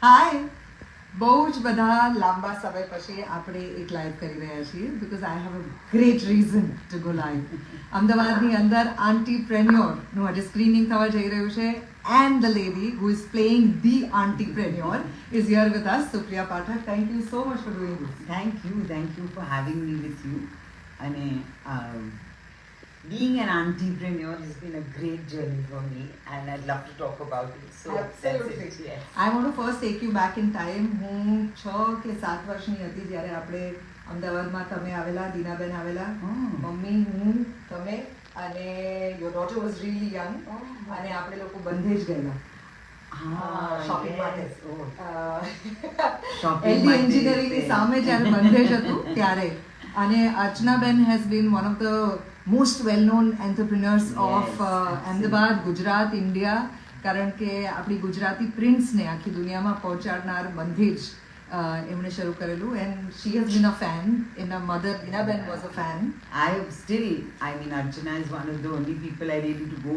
હાય બહુ જ બધા લાંબા સમય પછી આપણે એક લાઈવ કરી રહ્યા છીએ because I have a great reason to go live અમદાવાદની અંદર આંટીપ્રેન્યોરનું આજે સ્ક્રીનિંગ થવા જઈ રહ્યું છે and the lady who is playing the auntrepreneur is here with us Supriya Pathak thank you so much for doing this Thank you for having me with you. And being an entrepreneur has been a great journey for me, and I'd love to talk about it. So Absolutely. that's it. Yes. I want two first tech you back in time હું 6 કે 7 વર્ષની હતી જ્યારે આપણે અમદાવાદમાં તમે આવેલા દીનાબેન આવેલા મમ્મી હું તમે અને your daughter was really young અને આપણે લોકો બંધેજ ગયેલા શોપિંગ માટે એલડી એન્જિનિયરિંગની સામે જ્યારે બંધેજ હતું ત્યારે અને Archanaben has been one of the most well known entrepreneurs of Ahmedabad Gujarat India કારણ કે આપણી ગુજરાતી પ્રિન્ટ્સને આખી દુનિયામાં પહોંચાડનાર બંધેજ એમણે શરૂ કરેલું and she has been a fan એના mother Dinaben was a fan Archana is one of the only people I really to go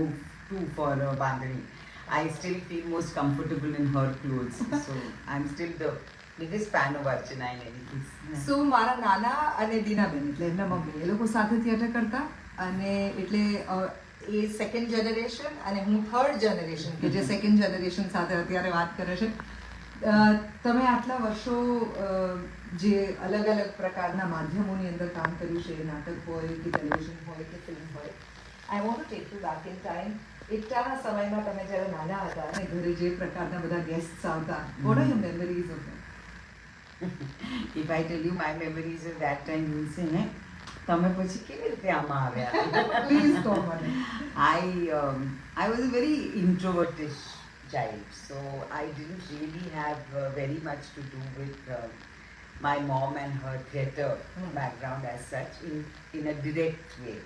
to for Bandhani. I still feel most comfortable in her clothes. So I'm still the biggest fan of Archana in any case. સો મારા નાના અને દીનાબેન એટલે એમના mummy એ લોકો સાથે theatre કરતા અને એટલે એ સેકન્ડ જનરેશન અને હું થર્ડ જનરેશન કે જે સેકન્ડ જનરેશન સાથે અત્યારે વાત કરે છે તમે આટલા વર્ષો જે અલગ અલગ પ્રકારના માધ્યમોની અંદર કામ કર્યું છે નાટક હોય કે ટેલિવિઝન હોય કે ફિલ્મ હોય I want to take you back in time એકટાના સમયમાં તમે જ્યારે નાના હતા અને ઘરે જે પ્રકારના બધા ગેસ્ટ આવતા what are your memories of If I tell you my memories of that time, you will say, "Hey, તમે પછી કેવી રીતે આમાં આવ્યા?" પ્લીઝ કહો મને I was a very introvertish child, so I didn't really have very much to do with my mom and her theatre background as such in a direct way.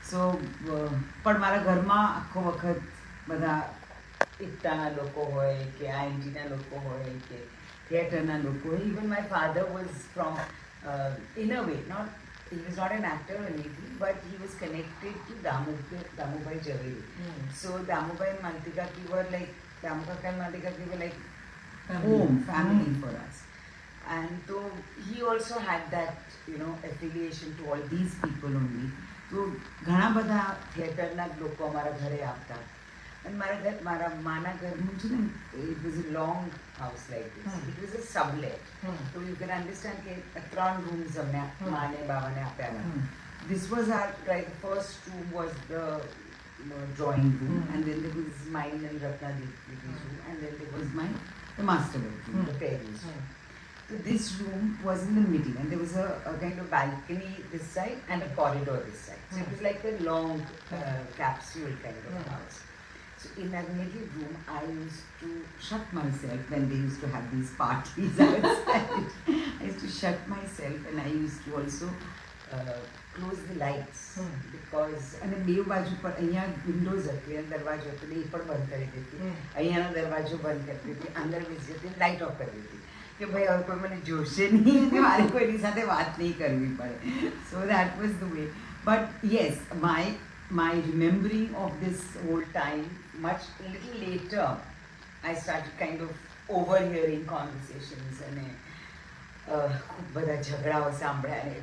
So પણ મારા ઘરમાં આખો વખત બધા એકતાના લોકો હોય કે આઈએનટીના લોકો હોય કે થિયેટરના લોકો હોય. Even my father was from in a way he was not an actor or anything, but he was connected to Damubhai Javeri. So Damubhai and Maltika Ki were like Damukaka and Maltika Ki were like home family for us. And so he also had that affiliation to all these people only. So ઘણા બધા થિયેટરના લોકો અમારા ઘરે આવતા અને મારા માના ઘરનું છે ને it was a long house like this. It was a sublet. So you can understand કે 3 rooms અમને માને બાવાને આપ્યા હતા. This was our the first room was the drawing room, and then there was mine and Ratna Devi's room, and then there was the master bedroom, the parents' room. So this room was in the middle, and there was a kind of balcony this side and a corridor this side. So it was like a long capsule kind of house. So in that middle room, I used to shut myself when they used to have these parties outside. I used to shut myself, and I used to also close the lights because અને બે બાજુ પર અહીંયા Windows હતી અને દરવાજો હતો એ પણ બંધ કરી દેતી અહીંયાનો દરવાજો બંધ કરી દેતી અંદર બેસી જતી લાઇટ ઓફ કરી દેતી કે ભાઈ હવે કોઈ મને જોશે નહીં કે મારે કોઈની સાથે વાત નહીં કરવી પડે. So that was the way. But yes, my remembering of this whole time, little later, I started kind of overhearing conversations and ખૂબ બધા ઝઘડાઓ સાંભળ્યા અને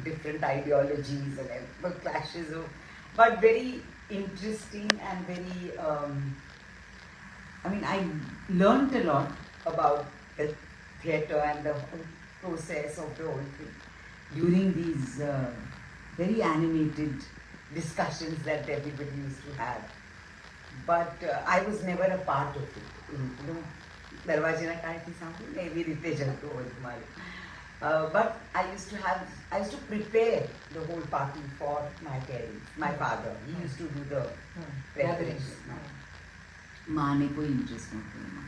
different ideologies and clashes of, but very interesting and very I learned a lot about the theatre and the whole process of the whole thing during these very animated discussions that everybody used to have. But I was never a part of it. દરવાજાના કાંઈથી સાંભળ્યું ને એવી રીતે જ હતું બધું મારું. But I used to prepare the whole party for my parents, my father. He used to do the preparation. માને કોઈ ઇન્ટરેસ્ટ નહોતો એમાં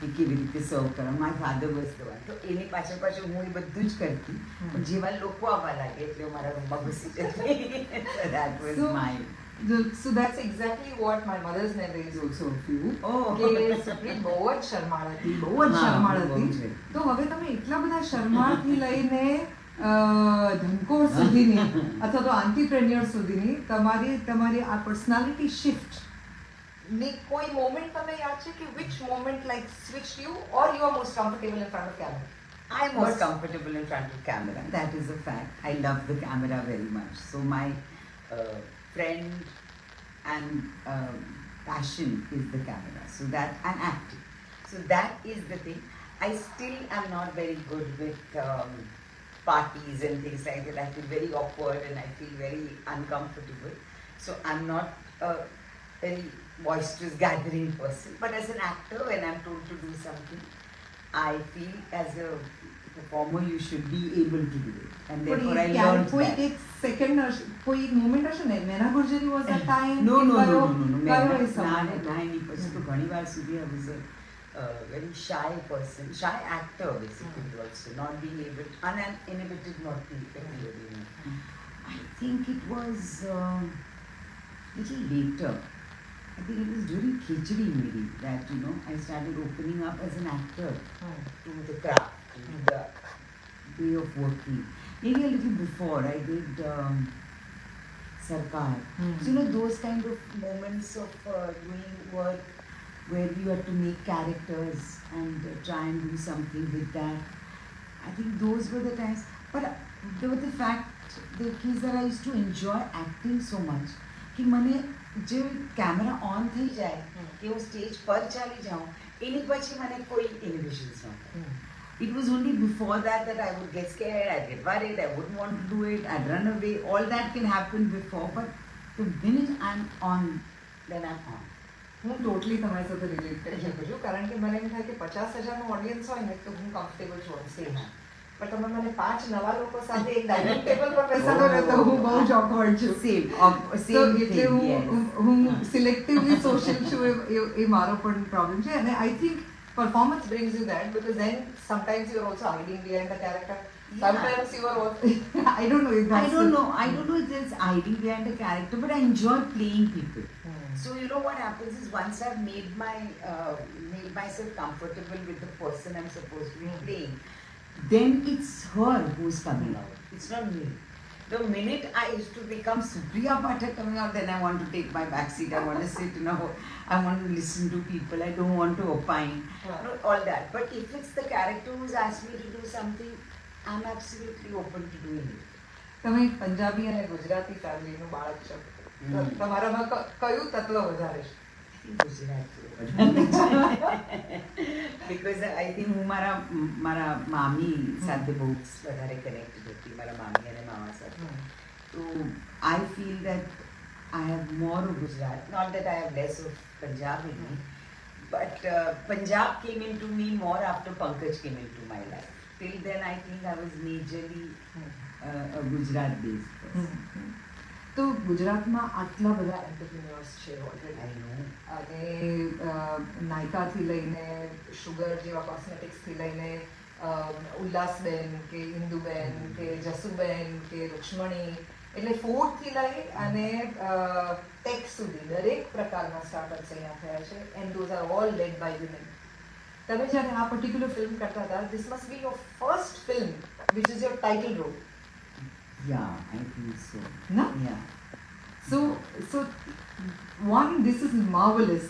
કે કેવી રીતે સર્વ કરવા. My father was the one. તો એની પાછળ હું એ બધું જ કરતી પણ જેવા લોકો આવવા લાગે એટલે હું મારા રૂમમાં ઘૂસી જતી. That was mine. So that's exactly what my mother's memory is also of you. કે સુપ્રીત બહુ જ શરમાળ હતી તો હવે તમે એટલા બધા શરમાળથી લઈને ધનકોર સુધીની અથવા તો આંટીપ્રેન્યોર સુધીની તમારી આ પર્સનાલિટી શિફ્ટ ની કોઈ મોમેન્ટ તમને યાદ છે કે which moment like switched you or you are most comfortable in front of camera? I'm most But- comfortable in front of camera. That is a fact. I love the camera very much. So my friend and passion is the camera. So that and acting. So that is the thing. I still am not very good with parties and things like that. I feel very awkward and I feel very uncomfortable. So I'm not a very boisterous gathering person. But as an actor, when I'm told to do something, I feel as a performer you should be able to do it. And therefore I learned કોઈ that. એક second કોઈ એક moment હશે ને મેના Gurjari was a time No, no, no, no, no, no. કયો એ ના, સમય ના, હતો? ના, એની પછી તો ઘણી વાર સુધી I was a very shy person, shy actor basically also, not being able, uninhibited, not being able, you know. I think it was little later. I think it was during Khichdi maybe that, you know, I started opening up as an actor to the craft, to the way of working. Maybe a little before I did Sarkar. So, you know, those kind of moments of doing work where you had to make characters and try and do something with that. I think those were the times. But there was the fact, the key is that I used to enjoy acting so much कि મને જે camera on થઈ જાય કે હું stage પર ચાલી જાઉં એની પછી મને કોઈ ઇન્હિબિશન્સ નહોતા. It was only before that I would get scared, I'd get worried, I wouldn't want to do it, I'd run away. All that can happen before, but the minute I'm on, then I'm on. હું totally તમારી સાથે relate કરી શકું છું કારણ કે મને એમ થાય કે 50,000નું ઓડિયન્સ હોય ને તો હું કમ્ફર્ટેબલ છું ઓન સ્ટેજ પણ તમે મને 5 નવા લોકો સાથે એક ડાઇનિંગ ટેબલ પર બેસાડો ને તો હું બહુ જ ઓકવર્ડ છું Same, તો same એટલે thing, yes. હું સિલેક્ટિવલી સોશિયલ છું એ મારો પણ પ્રોબ્લેમ છે અને I think performance brings you that because then sometimes you are also hiding behind the character. Yeah. Sometimes you are also I don't know if that's I don't know if there's hiding behind a character, but I enjoy playing people. So you know what happens is once I've made myself comfortable with the person I'm supposed to be playing, then it's her who's coming out. It's not me. The minute I used to become Supriya Pathak coming out, then I want to take my backseat. I want to sit, you know, I want to listen to people. I don't want to opine. Yeah. No, all that. But if it's the character who's asked me to do something, I'm absolutely open to doing it. તમે પંજાબી અને ગુજરાતી ફેમિલીનું બાળક છો તો તમારામાં કયું તત્વ વધારે છે because I think હું મારા મામી સાથે બહુ વધારે કનેક્ટેડ હતી મારા મામી અને મામા સાથે તો I feel that I have more of Gujarat, not that I have less of Punjab in me, but Punjab came into me more after Pankaj came into my life. Till then I think I was majorly a Gujarat based person. તો ગુજરાતમાં આટલા બધા entrepreneurs છે already I know. અને નાયકાથી લઈને sugar જેવા કોસ્મેટિક્સથી લઈને ઉલ્લાસબેન કે ઇન્દુબેન કે જસુબેન કે રૂક્ષ્મણી એટલે ફૂડથી લઈ અને ટેક સુધી દરેક પ્રકારના સ્ટાર્ટઅપ્સ અહીંયા થયા છે and those are all led by women તમે જ્યારે આ પર્ટિક્યુલર ફિલ્મ કરતા હતા this must be your first film which is your title role Yeah, I think so. No? Yeah. So one, this is marvelous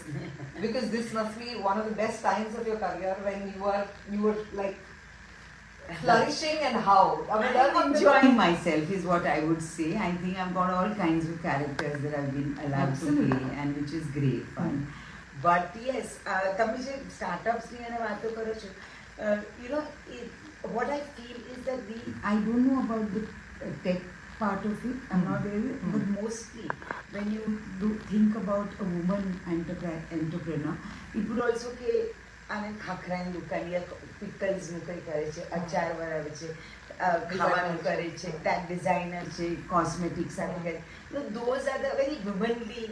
because this must be one of the best times of your career when you were like flourishing and how. I mean, I'm enjoying myself is what I would say. I think I've got all kinds of characters that I've been allowed Absolutely. to play and which is great fun. But yes, તમે જે startups ની અને વાતો કરો છો, you know, what I feel is that I don't know about the tech part of it. I'm not very, but mostly when you think about a woman entrepreneur, it would also કે આને ખાખરાની દુકાન યા પિકલ્સનું કંઈ કરે છે અચાર બનાવે છે ખાવાનું કરે છે ટેગ ડિઝાઇનર છે કોસ્મેટિક્સ સાથે કરે so those are the very womanly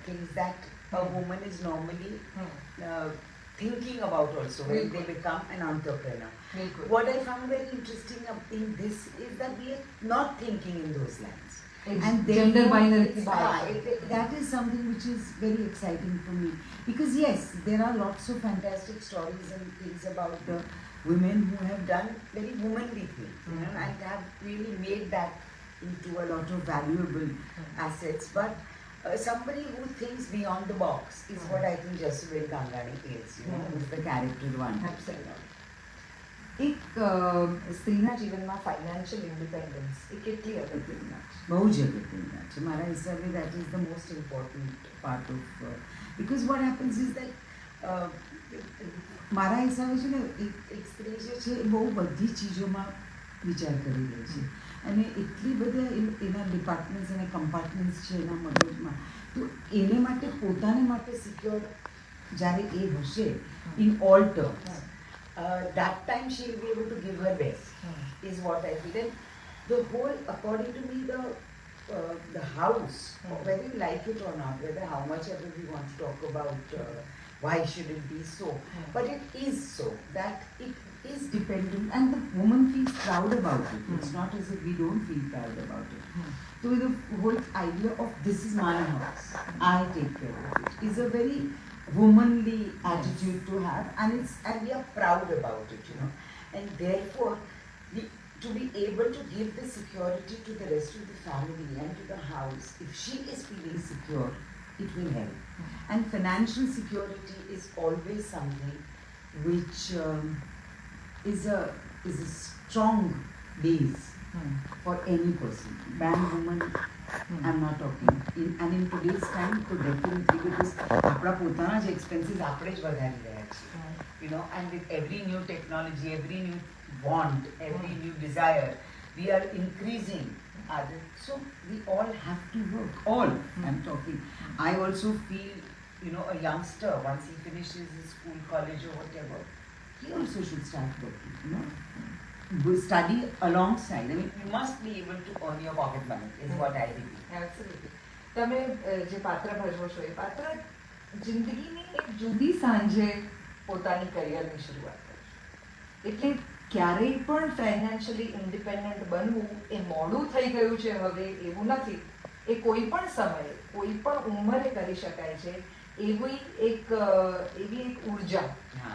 things that a woman is normally thinking about also when they become an entrepreneur. What I found very interesting in this is that we are not thinking in those lines. And gender binary that is something which is very exciting for me because yes, there are lots of fantastic stories and things about the women who have done very womanly things, you know, and have really made that into a lot of valuable assets. But somebody who thinks beyond the box is what I think Jasubel Gangani is, you know, who's the character one. Absolutely. એક સ્ત્રીના જીવનમાં financial independence એ કેટલી અગત્યની છે? બહુ જ અગત્યની છે મારા હિસાબે. That is the most important part of, because what happens is that મારા હિસાબે છે ને એક સ્ત્રી જે છે એ બહુ બધી ચીજોમાં વિચાર કરી લે છે અને એટલી બધા એના ડિપાર્ટમેન્ટ્સ અને કમ્પાર્ટમેન્ટ્સ છે એના મગજમાં, તો એને માટે પોતાને માટે સિક્યોર જ્યારે એ હશે in all terms, that time she will be able to give her best, is what I feel. And the whole, according to me, the house, whether you like it or not, whether how much ever we want to talk about why should it be so, but it is so that it is dependent, and the woman feels proud about it. It's not as if we don't feel proud about it. So the whole idea of this is my house, I take care of it, is a very womanly attitude to have, and we are proud about it, you know, and therefore to be able to give the security to the rest of the family and to the house, if she is feeling secure, it will help. And financial security is always something which is a strong base for any person, man, woman. I'm not talking. And in today's time, so definitely, because આપણા પોતાના જ expenses આપણે જ વધારી રહ્યા છીએ, you know, and with every new technology, every new want, every new desire, we are increasing other. So we all have to work. All, I'm talking. I also feel, you know, a youngster, once he finishes his school, college or whatever, he also should start working, you know. Study alongside. I mean, you must be able to earn your pocket money, is what I think. Absolutely. તમે જે પાત્ર ભજવો છો એ પાત્ર જિંદગીની એક જુદી સાંજે પોતાની કરિયરની શરૂઆત કરે છે, એટલે ક્યારેય પણ ફાઇનાન્શિયલી ઇન્ડિપેન્ડન્ટ બનવું એ મોડું થઈ ગયું છે હવે એવું નથી. એ કોઈ પણ સમયે કોઈ પણ ઉંમરે કરી શકાય છે એવી એક ઉર્જા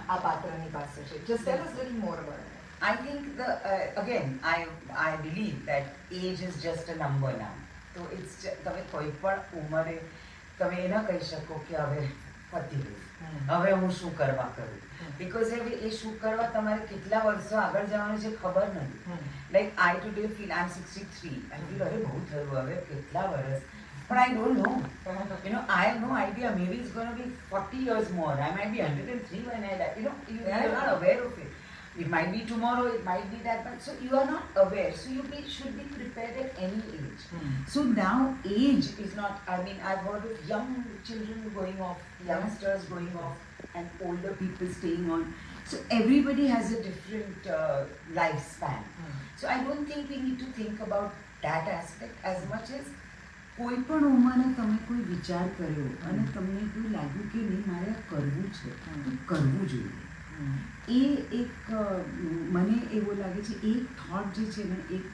આ પાત્રની પાસે છે. Just tell us a little more about it. I think again, I believe that age is just a number now. So it's તમે કોઈ પણ ઉંમરે તમે એ ન કહી શકો કે હવે પતી ગયું, હવે હું શું કરવા કરું, because હવે એ શું કરવા તમારે કેટલા વર્ષો આગળ જવાનું છે ખબર નથી. Like I today feel I'm 63. I feel અરે બહુ થયું હવે કેટલા વર્ષ, but I don't know. You know, I have no idea. Maybe it's going to be 40 years more. I might be 103 when I die. You know, you're not aware of it. It might be tomorrow, it might be that, but so you are not aware. So you should be prepared at any age. So now age is not, I mean, I've heard of young children going off, youngsters going off, and older people staying on. So everybody has a different lifespan. So I don't think we need to think about that aspect as much as કોઈ પણ ઉંમરે તમે કોઈ વિચાર કર્યો અને તમને કોઈ લાગ્યું કે નહીં મારે આ કરવું છે, તો કરવું જોઈએ. એ એક મને એવું લાગે છે એક થોટ જે છે ને એક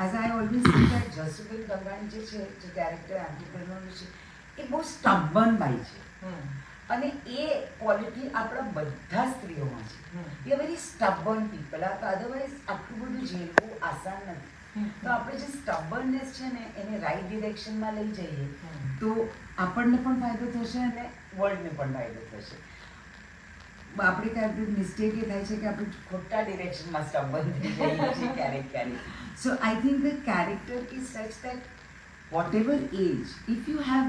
as I always say that Jasuben Gangani જે છે જે કેરેક્ટર એન્ટરપ્રેન્યોર છે એ બહુ સ્ટબર્ન બાઈ છે અને એ ક્વોલિટી આપણા બધા સ્ત્રીઓમાં છે. We are very stubborn people, otherwise આટલું બધું ઝેલવું આસાન નથી. તો આપણે જે સ્ટબર્નનેસ છે ને એને રાઈટ ડિરેક્શનમાં લઈ જઈએ તો આપણને પણ ફાયદો થશે અને વર્લ્ડને પણ ફાયદો થશે. આપણે ક્યારેક મિસ્ટેક એ થાય છે કે આપણે ખોટા ડિરેક્શનમાં સ્ટબર્ન થઈ જઈએ છીએ ક્યારેક. So I think the character is such that whatever age, if you have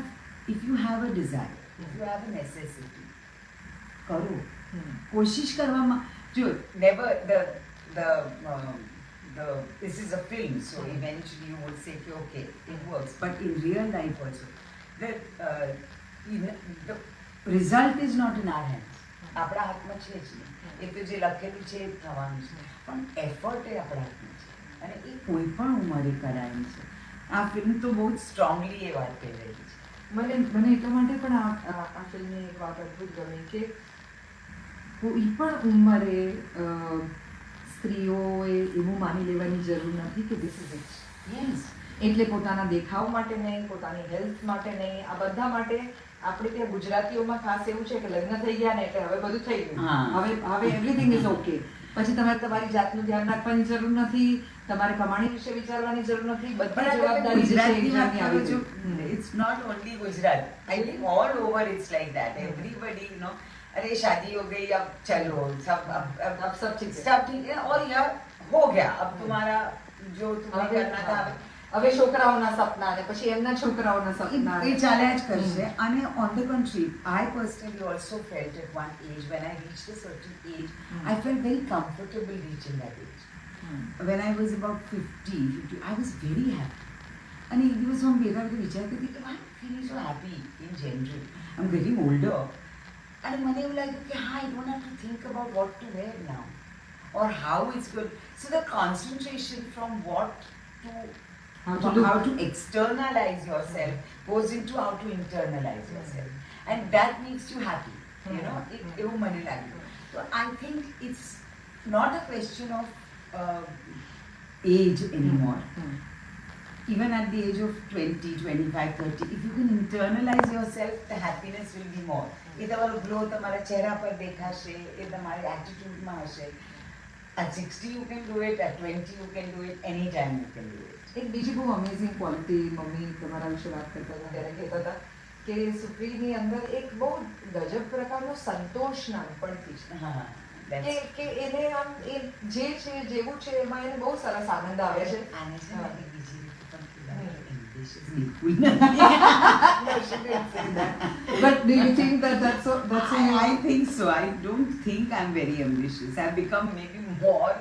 a desire, if you have a necessity, કરો. કોશિશ કરવામાં જો never this is a film, so eventually you would say okay, it works, but in real life also the result is not in our hands. આપણા હાથમાં છે જ નહીં, એ તો જે લખેલું છે એ થવાનું છે, પણ એફર્ટ એ આપણા હાથમાં છે અને એ કોઈ પણ ઉંમરે કરાયેલી છે. આ ફિલ્મ તો બહુ જ સ્ટ્રોંગલી એ વાત કહી રહી છે. મને એટલા માટે પણ આ ફિલ્મની એક વાત અદ્ભુત ગમી કે કોઈ પણ ઉંમરે સ્ત્રીઓએ એવું માની લેવાની જરૂર નથી કે ધીસ ઇઝ ઇટ. યસ, એટલે પોતાના દેખાવ માટે નહીં, પોતાની હેલ્થ માટે નહીં, આ બધા માટે આપણે ત્યાં ગુજરાતીઓમાં ખાસ એવું છે કે લગ્ન થઈ ગયા ને એટલે હવે બધું થઈ ગયું, હવે એવરીથિંગ ઇઝ ઓકે. પછી તમારે તમારી જાતનું ધ્યાન રાખવાની જરૂર નથી, તમારે કમાણી વિશે વિચારવાની જરૂર નથી, બધી જવાબદારી જે છે એ ઘરની આવી ગઈ. It's not only Gujarat. I think all over it's like that. Everybody, you know, अरे शादी हो गई अब चलो सब अब सब ठीक है. सब ठीक है और यार हो गया अब तुम्हारा जो तुम्हें હવે करना था હવે છોકરાઓના સપના અને પછી એમના છોકરાઓના સપના એ ચાલ્યા જ કરશે અને on the contrary I personally also felt at one age when I reached a certain age I felt very comfortable reaching that age. When I was about 50 I was very happy and it was from Beda with વિચાર કરતી કે I'm feeling so happy in general. I'm getting older and મને એવું લાગ્યું કે હા I don't have to think about what to wear now or how it's good. So the concentration from what to how to externalize yourself goes into how to internalize yourself and that makes you happy, you know. એવું મને લાગ્યું. So I think it's not a question of age anymore. Even at the age of 20, 25, 30, if you can internalize yourself, the happiness will be more. એ તમારો glow તમારા ચહેરા પર દેખાશે, એ તમારી એટીટ્યુડમાં હશે. At 60 you can do it, at 20 you can do it, anytime you can do it. એક બીજી બહુ અમેઝિંગ ક્વોલિટી મમ્મી તમારા વિશે વાત કરતા હતા ત્યારે કહેતા હતા કે સુપ્રીની અંદર એક બહુ ગજબ પ્રકારનો સંતોષ નાનપણથી છે હા, કે એને આમ એ જે છે જેવું છે એમાં એને બહુ સરસ આનંદ આવે છે. આને છે ને એક બીજી રીતે પણ કહેવાય, ambitious No, બિલકુલ she didn't say that. But do you think that that's I think so. I don't think I'm very ambitious. I've become maybe more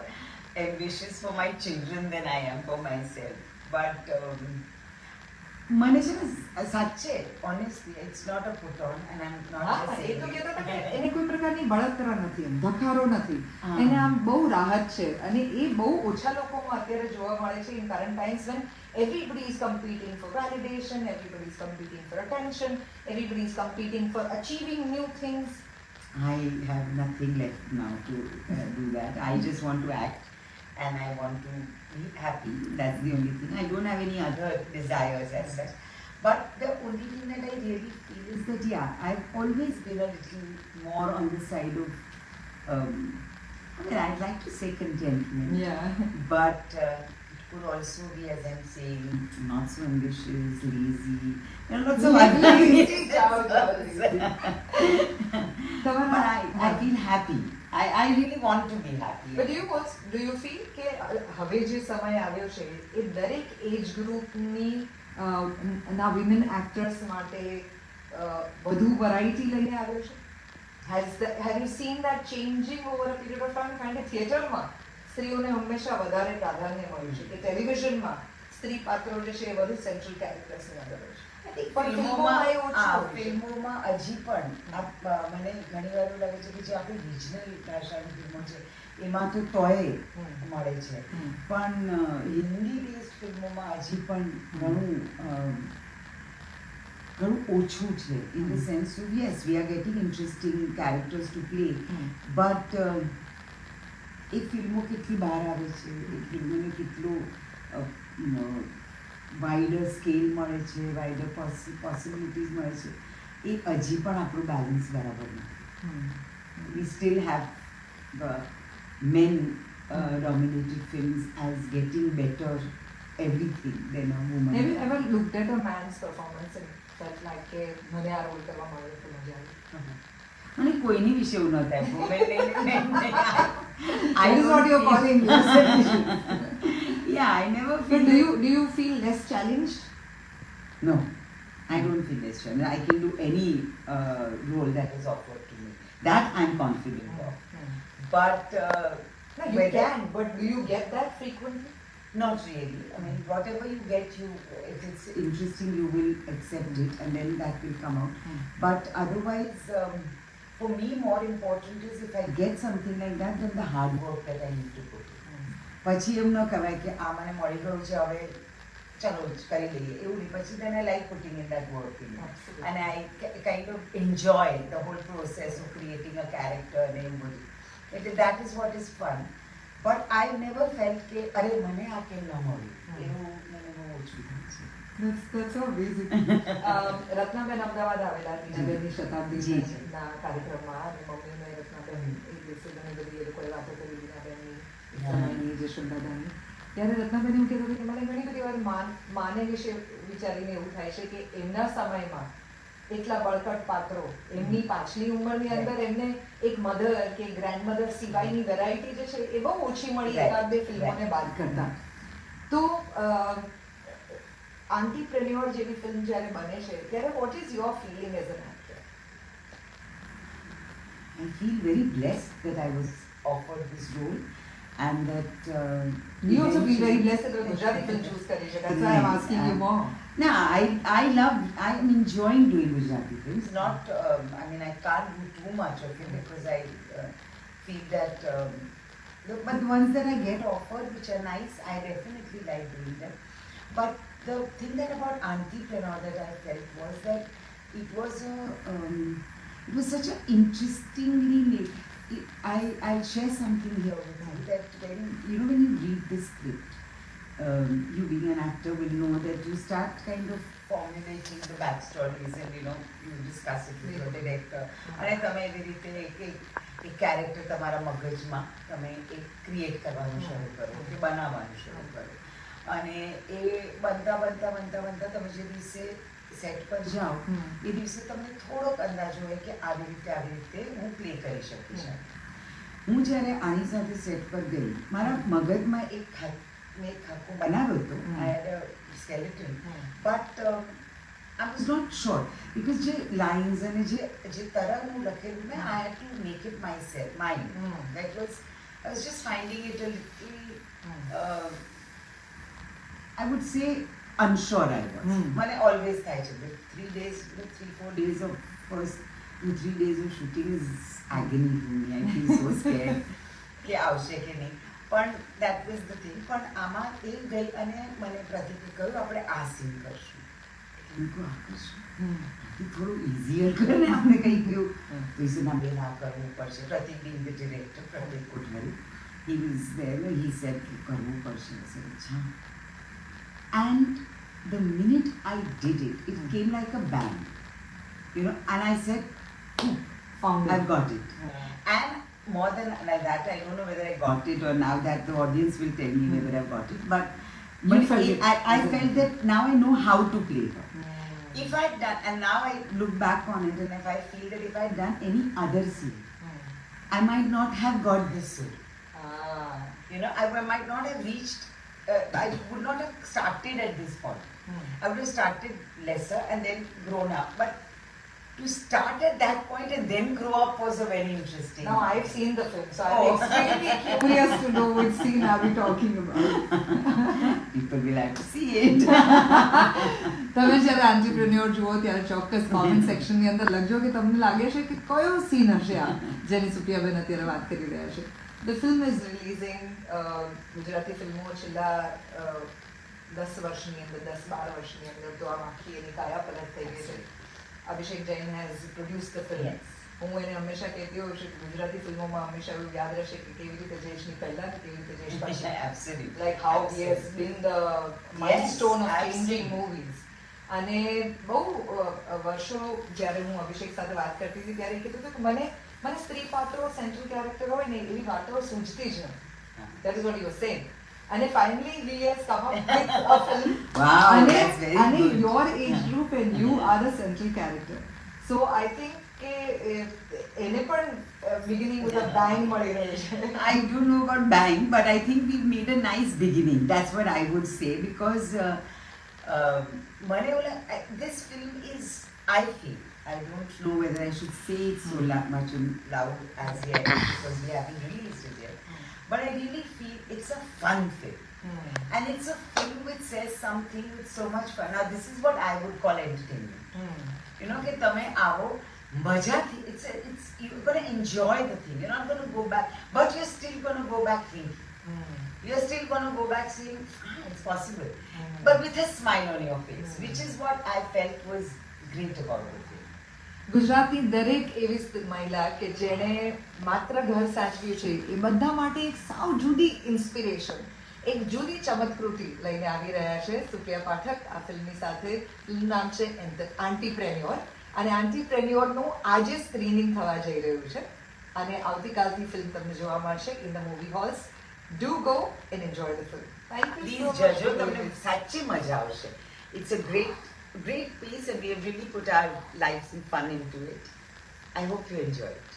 ambitious for my children than I am for myself. But મને છે ને સાચે honestly it's not a put on and I'm not હા, just એ saying તો it. કહેતા હતા કે એને કોઈ પ્રકારની બળતરા નથી, એમ ધખારો નથી, હા. એને આમ બહુ રાહત છે અને એ બહુ ઓછા લોકોમાં અત્યારે જોવા મળે છે in current times when everybody is competing for validation, everybody is competing for attention, everybody is competing for achieving new things. I have nothing left now to do that. I just want to act and I want to be happy. That's the only thing. I don't have any other desires as such. But the only thing that I really feel is that, yeah, I've always been a little more on the side of, I mean, I'd like to say contentment. Yeah. But it could also be, as I'm saying, not so ambitious, lazy. There are lots of other તમારા But I feel happy. I really want to be happy. But do you feel કે હવે જે સમય આવ્યો છે એ દરેક એજ ગ્રુપની ના વિમેન એક્ટર્સ માટે વધુ વેરાયટી લઈને આવ્યો છે? Have you seen that changing over a period of time? કારણ કે થિયેટરમાં સ્ત્રીઓને હંમેશા વધારે પ્રાધાન્ય મળ્યું છે કે ટેલિવિઝનમાં સ્ત્રી પાત્રો જે છે એ વધુ સેન્ટ્રલ કેરેક્ટર્સની અંદર હોય છે. પણ ફિલ્મોમાં એ ઓછું હોય છે. ફિલ્મોમાં હજી પણ મને ઘણી વાર એવું લાગે છે કે જે આપણી રિજનલ ભાષાની ફિલ્મો છે એમાં તો તોય મળે છે પણ હિન્દી બેઝડ ફિલ્મોમાં હજી પણ ઘણું ઓછું છે in the sense of yes we are getting interesting characters to play but એ ફિલ્મો કેટલી બહાર આવે છે એ ફિલ્મોને કેટલું વાઇડર સ્કેલ મળે છે વાઇડર પોસિબિલિટીઝ મળે છે એ હજી પણ આપણું બેલેન્સ બરાબર નથી. We still have men dominated films as getting better everything than a woman. Have you ever looked at a man's performance and felt like કે મને આ રોલ કરવા મળ્યો તો મજા આવી? મને કોઈની વિશે એવું ન થાય. That is what you're calling yourself. Yeah, I never But feel. do you feel less challenged? No, I don't feel less challenged. I can do any role that is offered to me. That I'm confident of. But No, you can, but do you get that frequently? not really. I mean, whatever you get, if it's interesting, you will accept it, and then that will come out. But otherwise, for me, more important is if I get something like that, then the hard work that I need to put in. પછી એમ ન કહેવાય કે આ મને મળી ગયું છે હવે ચલો કરી લઈએ એવું નહીં. પછી then I like putting in that work in it. Absolutely. And I kind of enjoy the whole process of creating a character and everything. That is what is fun. But I've never felt કે અરે મને આ કેમ ન મળ્યું એવું મને બહુ ઓછું થાય છે. That's so amazing. Ratnaben Ahmedabad આવેલા દીનાબેનની શતાબ્દીના કાર્યક્રમમાં અને મમ્મીને રત્નાબેન એક દિવસે ઘણી બધી એ લોકોએ વાતો કરી દીનાબેન દાદાની, ત્યારે રત્નાબેન એવું કહેતા હતા કે મને ઘણી બધી વાર માને વિશે વિચારીને એવું થાય છે કે એમના સમયમાં એટલા બળકટ પાત્રો, એમની પાછલી ઉંમરની અંદર એમને એક મધર કે ગ્રેન્ડ મધર સિવાયની વેરાયટી જે છે એ બહુ ઓછી મળી એકાદ બે ફિલ્મોને બાદ કરતા. તો આંટીપ્રેન્યોર જેવી ફિલ્મ જ્યારે બને છે ત્યારે what is your feeling as an actor? I feel very blessed that I was offered this role and that You also feel very blessed that Gujarati film choose કરી છે. That's why I'm asking you more. No, I'm enjoying doing Gujarati films. Not, I mean, I can't do too much of it because I feel that, but the ones that I get offered, which are nice, I definitely like doing them. But the thing that about Auntypreneur that I felt was that it was such an interestingly I'll share something here with you that when you read the script, you being an actor will know that you start kind of formulating the backstories and you discuss it with your director. અને તમે એવી રીતે એક character તમારા મગજમાં તમે એક create કરવાનું શરૂ કરો કે બનાવવાનું શરૂ કરો અને એ બનતા તમે જે દિવસે સેટ પર જાઓ એ દિવસે તમને થોડોક અંદાજ હોય કે આવી રીતે હું પ્લે કરી શકીશ. હું જ્યારે આની સાથે સેટ પર ગઈ મારા મગજમાં મેં એક ખાકો બનાવ્યો હતો, I had a skeleton, but I was not sure because જે લાઇન્સ અને જે તરંગ હું લખેલું ને I had to make it myself mind. That was I was just finding it a little I would say unsure I was. મને always થાય છે. The 3-4 days of first 2-3 days of shooting is agony for me. I feel so scared કે આવશે કે નહીં. પણ that was the thing. પણ આમાં એ ગઈ અને મને પ્રતિકે કહ્યું આપણે આ સીન કરશું. મેં કહ્યું આ કરશું થોડું ઇઝીયર કરે ને આપણે કંઈ કહ્યું તો એ ના બેન આ કરવું પડશે. પ્રતિક being the director, Pratik Kothari, he was there, he said કે કરવું પડશે. I said અચ્છા. And the minute I did it, it came like a bang, and I said, I've got it. And more than like that, I don't know whether I got it or now that the audience will tell me whether I've got it, but I felt that now I know how to play her. If I'd done, and now I look back on it, and if I feel that if I'd done any other scene, I might not have got this suit. I might not have reached. I would not have started at this point. I would have started lesser and then grown up. But to start at that point and then grow up was a very interesting. Now I've seen the film, so I'm extremely curious to know which scene are we talking about. People will have to see it. તમે જ્યારે આંટીપ્રેન્યોર જુઓ ત્યારે ચોક્કસ comment સેક્શનની અંદર લખજો કે તમને લાગે છે કે કયો સીન હશે આ જેની સુપિયાબેન અત્યારે વાત કરી રહ્યા છે. The film is releasing. Gujarati ફિલ્મો છેલ્લા 10 વર્ષની અંદર 10-12 વર્ષની અંદર તો આમ આખી એની કાયા પલટ થઈ ગઈ છે. Abhishek Jain has produce the film. હું એને હંમેશા કહેતી હોઉં છું કે ગુજરાતી ફિલ્મોમાં હંમેશા એવું યાદ રહેશે કે કેવી રીતે જયેશની પહેલા ને કેવી રીતે જયેશ પછી. Absolutely. Like how he has been the milestone of changing movies. અને બહુ વર્ષો જ્યારે હું અભિષેક સાથે વાત કરતી હતી ત્યારે કીધું હતું કે મને સ્ત્રી પાત્રો સેન્ટ્રલ કેરેક્ટર હોય ને એવી વાતો સૂઝતી જ નથી. That is what you were saying. And finally he has come up with a film. Wow, that's very good. And your age group and you are the central character. So I think કે એને પણ beginning with a bang મળી રહ્યું છે. I don't know about bang, but I think we've made a nice beginning. That's what I would say because this film is, I feel, I don't know whether I should say it so much loud as yet because we haven't released it yet. But I really feel it's a fun film. And it's a film which says something with so much fun. Now this is what I would call entertainment. કે તમે આવો મજાથી, it's you're going to enjoy the thing. You're not going to go back, but you're still going to go back thinking. You're still going to go back saying, it's possible. But with a smile on your face, which is what I felt was great about the film. ગુજરાતની દરેક એવી મહિલા કે જેણે માત્ર ઘર સાચવ્યું છે એ બધા માટે એક સાવ જુદી ઇન્સ્પિરેશન, એક જુદી ચમત્કૃતિ લઈને આવી રહ્યા છે સુપ્રિયા પાઠક આ ફિલ્મની સાથે. ફિલ્મનું નામ છે આંટીપ્રેન્યોર અને આંટીપ્રેન્યોરનું આજે સ્ક્રીનિંગ થવા જઈ રહ્યું છે અને આવતીકાલથી ફિલ્મ તમને જોવા મળશે in the movie holes. Do go and enjoy the film. Thank you please so much. જજો, for doing તમને this. સાચી મજા આવશે. It's a great piece and we have really put our lives and fun into it. I hope you enjoy it.